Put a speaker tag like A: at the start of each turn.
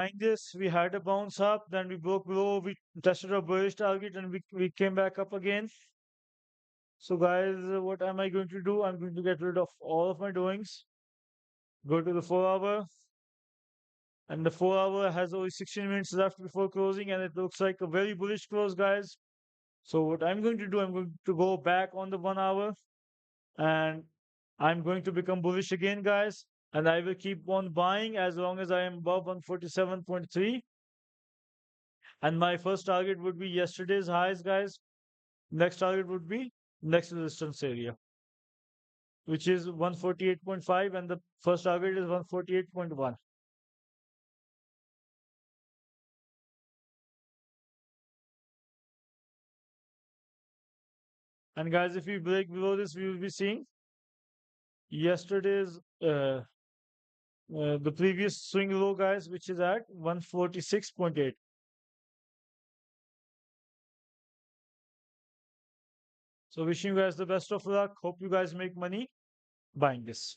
A: Buying this, we had a bounce up, then we broke below, we tested a bullish target, and we came back up again. So, guys, what am I going to do? I'm going to get rid of all of my doings, go to the 4 hour, and the 4 hour has only 16 minutes left before closing, and it looks like a very bullish close, guys. So, what I'm going to do, I'm going to go back on the 1 hour, and I'm going to become bullish again, guys. And I will keep on buying as long as I am above 147.3. And my first target would be yesterday's highs, guys. Next target would be next resistance area, which is 148.5, and the first target is 148.1. And guys, if we break below this, we will be seeing yesterday's the previous swing low, guys, which is at 146.8. So wishing you guys the best of luck. Hope you guys make money buying this.